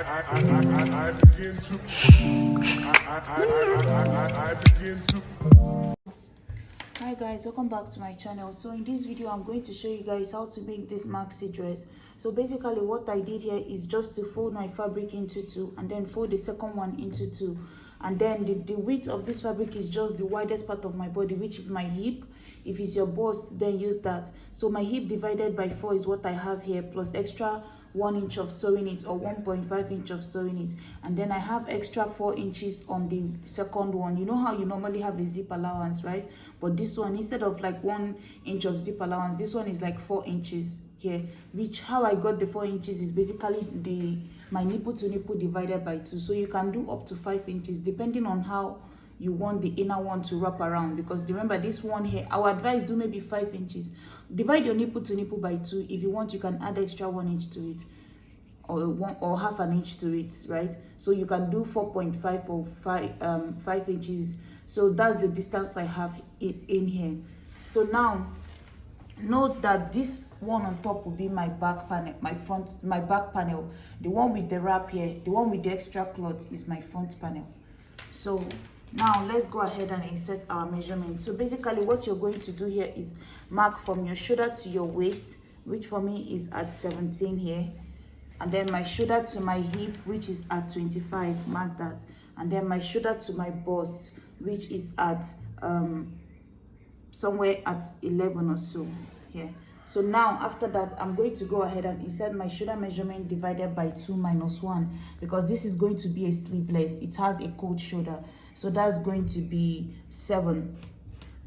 Hi guys, welcome back to my channel. So in this video I'm going to show you guys how to make this maxi dress. So basically what I did here is just to fold my fabric into two and then fold the second one into two, and then the width of this fabric is just the widest part of my body, which is my hip. If it's your bust, then use that. So my hip divided by 4 is what I have here, plus extra 1 inch of sewing it, or 1.5 inch of sewing it, and then I have extra 4 inches on the second one. You know how you normally have a zip allowance, right? But this one, instead of like 1 inch of zip allowance, this one is like 4 inches here. Which, how I got the 4 inches is basically my nipple to nipple divided by 2. So you can do up to 5 inches depending on how you want the inner one to wrap around. Because remember, this one here, our advice, do maybe 5 inches. Divide your nipple to nipple by 2. If you want, you can add extra 1 inch to it, or half an inch to it, right? So you can do 4.5 or 5 inches. So that's the distance I have in here. So now note that this one on top will be my back panel, my back panel. The one with the wrap here, the one with the extra cloth, is my front panel. So now let's go ahead and insert our measurement. So basically what you're going to do here is mark from your shoulder to your waist, which for me is at 17 here, and then my shoulder to my hip, which is at 25, mark that, and then my shoulder to my bust, which is at somewhere at 11 or so here. So now after that, I'm going to go ahead and insert my shoulder measurement divided by 2 minus 1, because this is going to be a sleeveless. It has a cold shoulder, so that's going to be 7.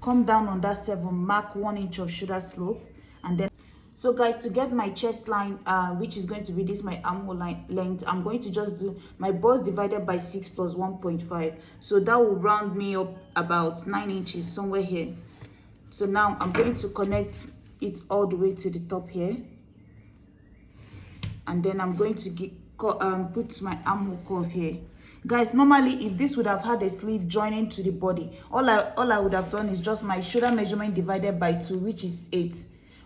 Come down on that 7, mark 1 inch of shoulder slope, and then, so guys, to get my chest line, which is going to be this, my armhole length, I'm going to just do my bust divided by 6 plus 1.5. So that will round me up about 9 inches somewhere here. So now I'm going to connect it all the way to the top here, and then I'm going to put my armhole curve here. Guys, normally if this would have had a sleeve joining to the body, all I would have done is just my shoulder measurement divided by 2, which is 8.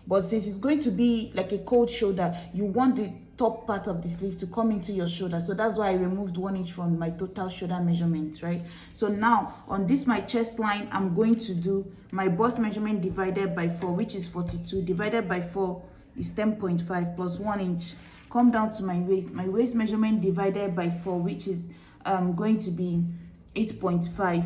But since it's going to be like a cold shoulder, you want the top part of the sleeve to come into your shoulder. So that's why I removed 1 inch from my total shoulder measurement, right? So now on this, my chest line, I'm going to do my bust measurement divided by 4, which is 42, divided by 4 is 10.5 plus 1 inch. Come down to my waist measurement divided by 4, which is going to be 8.5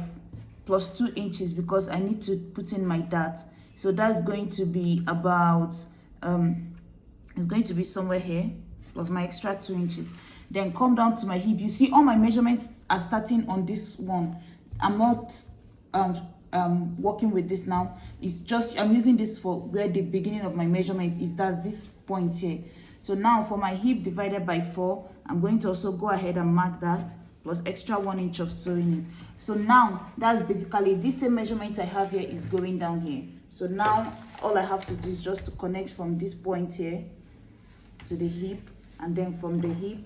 plus 2 inches, because I need to put in my dart. So that's going to be about it's going to be somewhere here, plus my extra 2 inches. Then come down to my hip. You see all my measurements are starting on this one. I'm not working with this now. It's just, I'm using this for where the beginning of my measurement is. That's this point here. So now for my hip divided by 4, I'm going to also go ahead and mark that, plus extra 1 inch of sewing it. So now that's basically this same measurement I have here is going down here. So now all I have to do is just to connect from this point here to the hip, and then from the hip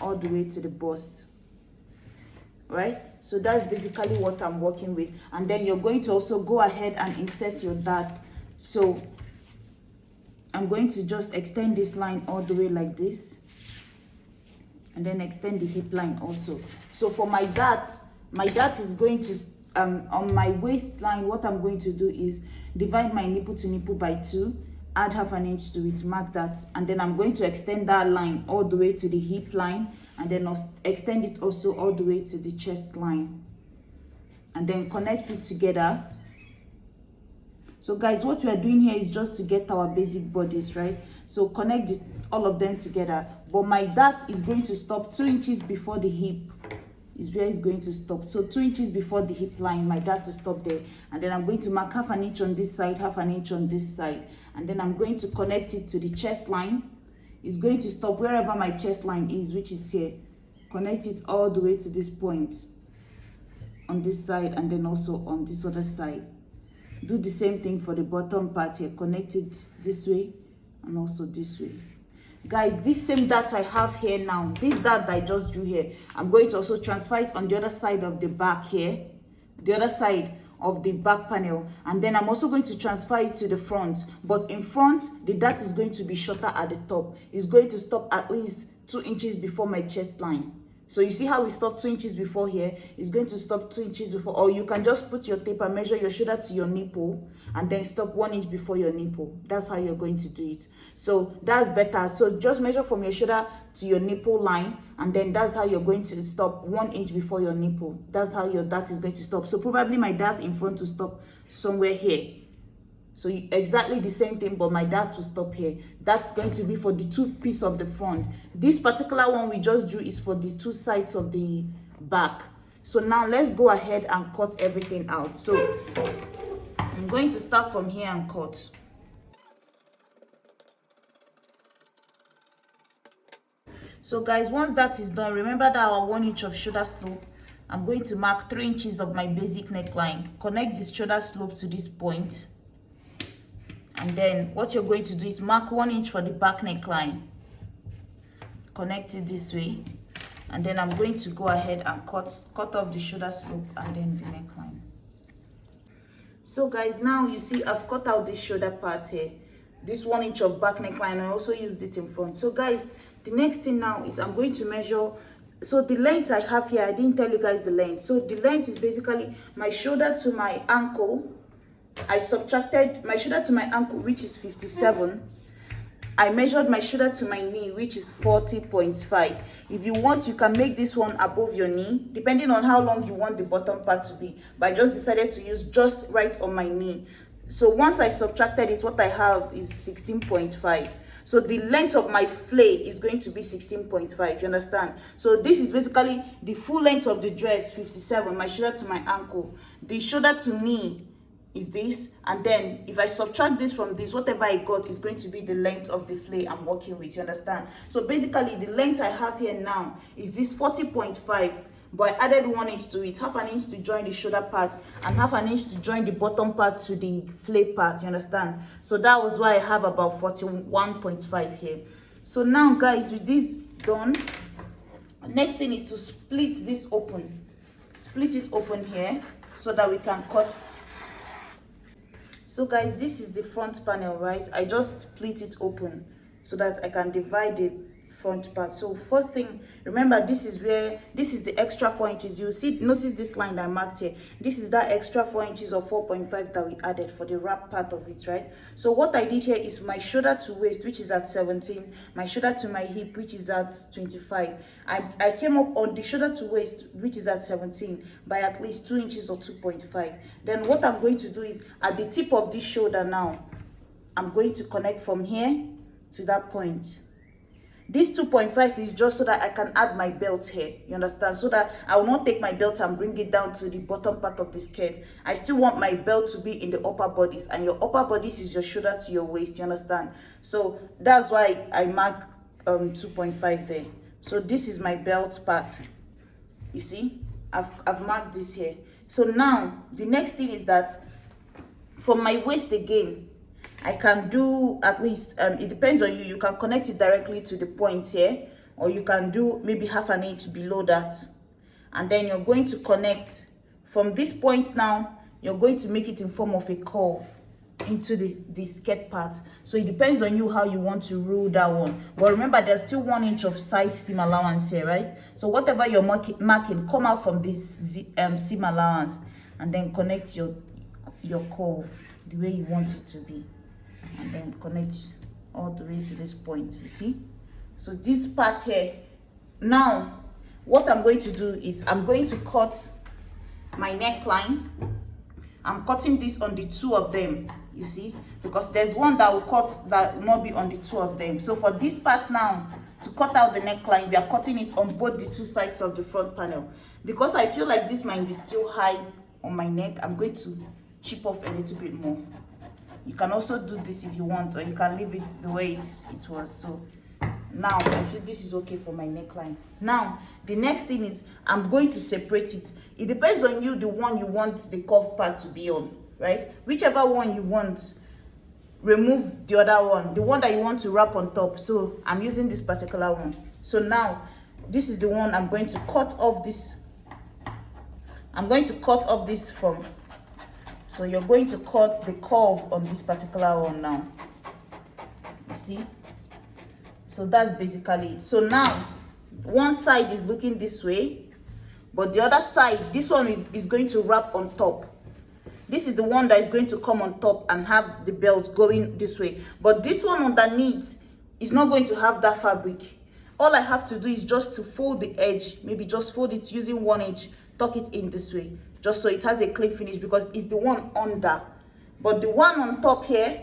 all the way to the bust, right? So that's basically what I'm working with. And then you're going to also go ahead and insert your dart. So I'm going to just extend this line all the way like this, and then extend the hip line also. So for my dart is going to on my waistline, what I'm going to do is divide my nipple to nipple by 2, add half an inch to it, mark that, and then I'm going to extend that line all the way to the hip line, and then extend it also all the way to the chest line, and then connect it together. So guys, what we are doing here is just to get our basic bodies, right? So connect all of them together, but my dart is going to stop 2 inches before the hip is where it's going to stop. So 2 inches before the hip line, my dart will stop there, and then I'm going to mark half an inch on this side, half an inch on this side, and then I'm going to connect it to the chest line. It's going to stop wherever my chest line is, which is here. Connect it all the way to this point on this side, and then also on this other side. Do the same thing for the bottom part here. Connect it this way and also this way. Guys, this same dart I have here now, this dart that I just drew here, I'm going to also transfer it on the other side of the back here, the other side of the back panel, and then I'm also going to transfer it to the front. But in front, the dart is going to be shorter at the top. It's going to stop at least 2 inches before my chest line. So you see how we stop 2 inches before here? It's going to stop 2 inches before, or you can just put your tape and measure your shoulder to your nipple and then stop 1 inch before your nipple. That's how you're going to do it. So that's better. So just measure from your shoulder to your nipple line, and then that's how you're going to stop 1 inch before your nipple. That's how your dart is going to stop. So probably my dart in front to stop somewhere here. So exactly the same thing, but my dart will stop here. That's going to be for the 2 pieces of the front. This particular one we just drew is for the 2 sides of the back. So now let's go ahead and cut everything out. So I'm going to start from here and cut. So guys, once that is done, remember that our 1 inch of shoulder slope, I'm going to mark 3 inches of my basic neckline. Connect this shoulder slope to this point. And then what you're going to do is mark 1 inch for the back neckline. Connect it this way. And then I'm going to go ahead and cut off the shoulder slope and then the neckline. So guys, now you see I've cut out this shoulder part here. This 1 inch of back neckline, I also used it in front. So guys, the next thing now is I'm going to measure. So the length I have here, I didn't tell you guys the length. So the length is basically my shoulder to my ankle. I subtracted my shoulder to my ankle, which is 57. I measured my shoulder to my knee, which is 40.5. If you want, you can make this one above your knee, depending on how long you want the bottom part to be. But I just decided to use just right on my knee. So once I subtracted it, what I have is 16.5. So the length of my flay is going to be 16.5, you understand? So this is basically the full length of the dress, 57, my shoulder to my ankle. The shoulder to knee is this, and then if I subtract this from this, whatever I got is going to be the length of the flay I'm working with, you understand? So basically the length I have here now is this 40.5, but I added 1 inch to it, half an inch to join the shoulder part and half an inch to join the bottom part to the flay part, you understand? So that was why I have about 41.5 here. So now guys, with this done, next thing is to split this open. Split it open here so that we can cut. So guys, this is the front panel, right? I just split it open so that I can divide the front part. So first thing, remember this is the extra 4 inches. You see, notice this line that I marked here. This is that extra 4 inches or 4.5 that we added for the wrap part of it, right? So what I did here is my shoulder to waist, which is at 17, my shoulder to my hip, which is at 25. I came up on the shoulder to waist, which is at 17, by at least 2 inches or 2.5. Then what I'm going to do is at the tip of this shoulder now, I'm going to connect from here to that point. This 2.5 is just so that I can add my belt here, you understand? So that I will not take my belt and bring it down to the bottom part of the skirt. I still want my belt to be in the upper bodice, and your upper bodice is your shoulder to your waist, you understand? So that's why I mark 2.5 there. So this is my belt part. You see, I've marked this here. So now the next thing is that from my waist again, I can do at least, it depends on you. You can connect it directly to the point here, or you can do maybe half an inch below that. And then you're going to connect from this point now, you're going to make it in form of a curve into the skirt part. So it depends on you how you want to rule that one. But remember, there's still 1 inch of side seam allowance here, right? So whatever you're marking, come out from this seam allowance and then connect your curve the way you want it to be. And then connect all the way to this point, you see? So this part here, now what I'm going to do is I'm going to cut my neckline. I'm cutting this on the 2 of them, you see, because there's one that will cut that will not be on the 2 of them. So for this part now, to cut out the neckline, we are cutting it on both the 2 sides of the front panel. Because I feel like this might be still high on my neck, I'm going to chip off a little bit more. You can also do this if you want, or you can leave it the way it was. So now I feel this is okay for my neckline. Now the next thing is I'm going to separate it. It depends on you, the one you want the curve part to be on, right? Whichever one you want, remove the other one, the one that you want to wrap on top. So I'm using this particular one. So now this is the one I'm going to cut off this. I'm going to cut off this from. So you're going to cut the curve on this particular one now. You see? So that's basically it. So now one side is looking this way, but the other side, this one is going to wrap on top. This is the one that is going to come on top and have the belt going this way, but this one underneath is not going to have that fabric. All I have to do is just to fold the edge, maybe just fold it using one edge, tuck it in this way, just so it has a clean finish, because it's the one under. But the one on top here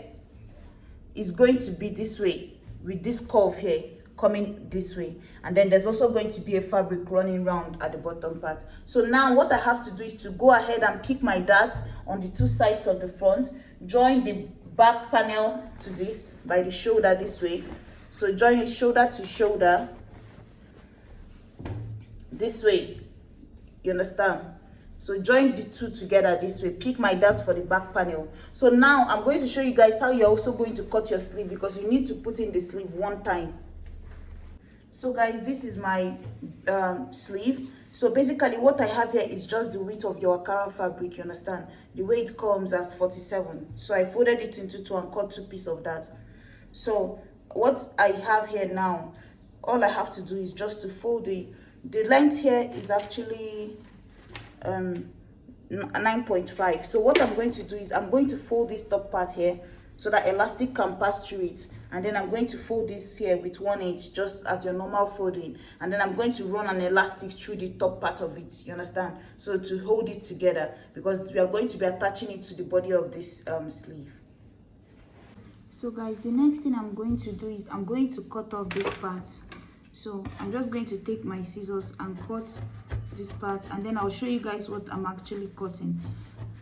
is going to be this way with this curve here coming this way, and then there's also going to be a fabric running round at the bottom part. So now what I have to do is to go ahead and pick my darts on the two sides of the front, join the back panel to this by the shoulder this way. So join it shoulder to shoulder this way, you understand? So join the two together this way, pick my darts for the back panel. So now I'm going to show you guys how you're also going to cut your sleeve, because you need to put in the sleeve one time. So guys, this is my sleeve. So basically what I have here is just the width of your Akara fabric, you understand? The way it comes as 47. So I folded it into two and cut 2 pieces of that. So what I have here now, all I have to do is just to fold the length here is actually 9.5. So what I'm going to do is I'm going to fold this top part here so that elastic can pass through it, and then I'm going to fold this here with 1 inch, just as your normal folding, and then I'm going to run an elastic through the top part of it, you understand? So to hold it together, because we are going to be attaching it to the body of this sleeve. So guys, the next thing I'm going to do is I'm going to cut off this part. So I'm just going to take my scissors and cut this part, and then I'll show you guys what I'm actually cutting.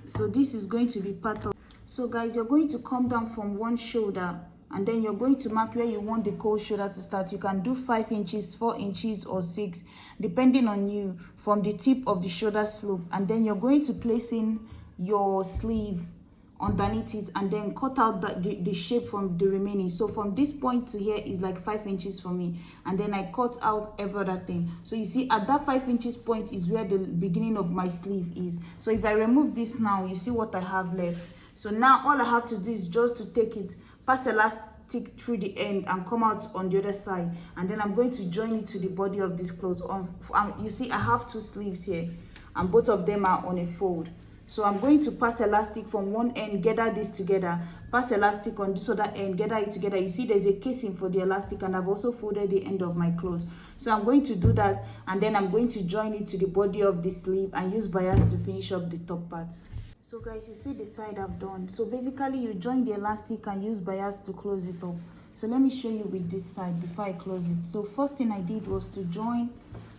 So this is going to be part of. So guys, you're going to come down from one shoulder, and then you're going to mark where you want the cold shoulder to start. You can do 5 inches, 4 inches, or 6, depending on you, from the tip of the shoulder slope. And then you're going to place in your sleeve underneath it, and then cut out the shape from the remaining. So from this point to here is like 5 inches for me, and then I cut out every other thing. So you see, at that 5 inches point is where the beginning of my sleeve is. So if I remove this now, you see what I have left. So now all I have to do is just to take it, pass elastic through the end, and come out on the other side, and then I'm going to join it to the body of this clothes. You see, I have 2 sleeves here, and both of them are on a fold. So I'm going to pass elastic from one end, gather this together, pass elastic on this other end, gather it together. You see there's a casing for the elastic, and I've also folded the end of my clothes. So I'm going to do that, and then I'm going to join it to the body of the sleeve and use bias to finish up the top part. So guys, you see the side I've done. So basically you join the elastic and use bias to close it up. So let me show you with this side before I close it. So first thing I did was to join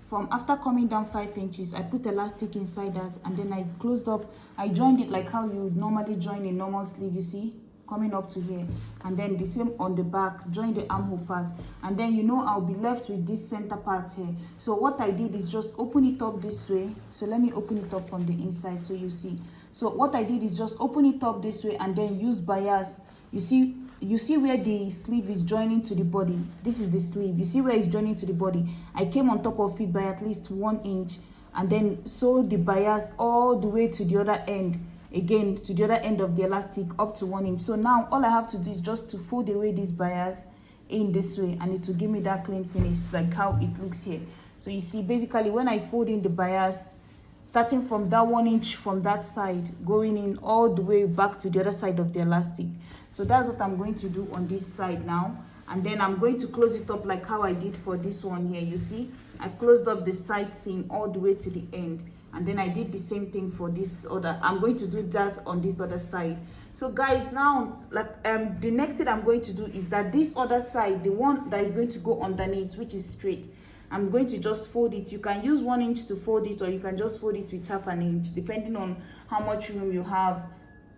from, after coming down 5 inches, I put elastic inside that, and then I closed up. I joined it like how you would normally join a normal sleeve, you see, coming up to here, and then the same on the back, join the armhole part, and then you know I'll be left with this center part here. So what I did is just open it up this way. So let me open it up from the inside so you see. So what I did is just open it up this way and then use bias. You see where the sleeve is joining to the body. This is the sleeve. You see where it's joining to the body. I came on top of it by at least 1 inch, and then sewed the bias all the way to the other end, again to the other end of the elastic up to 1 inch. So now all I have to do is just to fold away this bias in this way, and it will give me that clean finish like how it looks here. So you see, basically when I fold in the bias, starting from that 1 inch from that side, going in all the way back to the other side of the elastic. So that's what I'm going to do on this side now, and then I'm going to close it up like how I did for this one here. You see, I closed up the side seam all the way to the end, and then I did the same thing for this other. I'm going to do that on this other side. So guys, now like the next thing I'm going to do is that this other side, the one that is going to go underneath, which is straight, I'm going to just fold it. You can use 1 inch to fold it, or you can just fold it with ½ an inch, depending on how much room you have.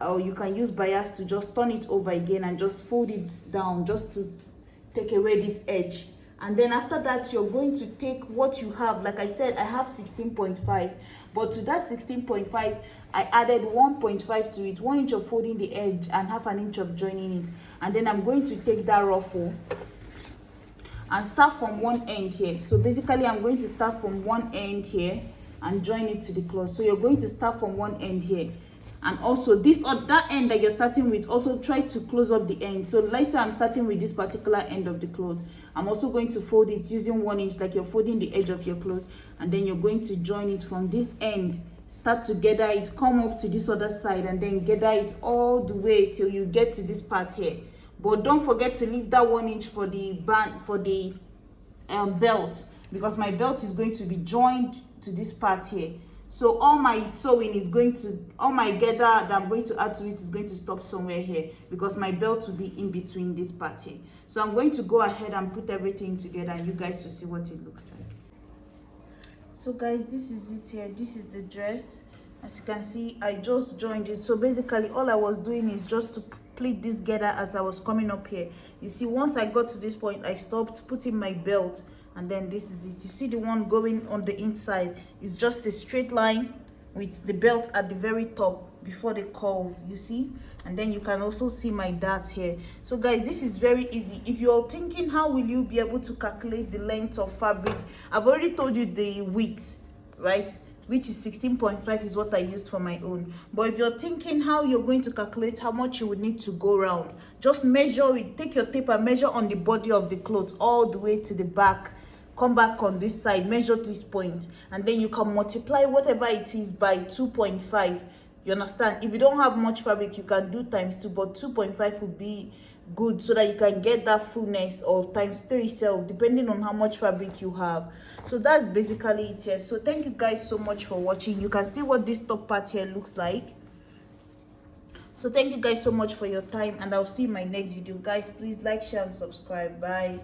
Or you can use bias to just turn it over again and just fold it down, just to take away this edge. And then after that, you're going to take what you have. Like I said, I have 16.5, but to that 16.5, I added 1.5 to it, 1 inch of folding the edge and ½ an inch of joining it. And then I'm going to take that ruffle and start from one end here. So basically I'm going to start from one end here and join it to the cloth. So you're going to start from one end here, And also this or that end that you're starting with, also try to close up the end. So let's say I'm starting with this particular end of the cloth. I'm also going to fold it using 1 inch, like you're folding the edge of your cloth, and then you're going to join it from this end. Start to gather it, come up to this other side, and then gather it all the way till you get to this part here. But don't forget to leave that 1 inch for the band, for the belt, because my belt is going to be joined to this part here. So all my sewing is going to, all my gather that I'm going to add to it is going to stop somewhere here, because my belt will be in between this part here. So I'm going to go ahead and put everything together, and you guys will see what it looks like. So guys, this is it here. This is the dress. As you can see, I just joined it. So basically all I was doing is just to pleat this gather as I was coming up here. You see, once I got to this point, I stopped, putting my belt, and then this is it. You see the one going on the inside is just a straight line with the belt at the very top before the curve, you see. And then you can also see my darts here. So guys, this is very easy. If you're thinking how will you be able to calculate the length of fabric, I've already told you the width, right, which is 16.5 is what I used for my own. But if you're thinking how you're going to calculate how much you would need to go around, just measure it. Take your tape and measure on the body of the clothes all the way to the back. Come back on this side, measure this point, and then you can multiply whatever it is by 2.5. You understand? If you don't have much fabric, you can do ×2, but 2.5 would be good so that you can get that fullness, or ×3 self, depending on how much fabric you have. So that's basically it here. So thank you guys so much for watching. You can see what this top part here looks like. So thank you guys so much for your time, and I'll see you in my next video. Guys, please like, share, and subscribe. Bye.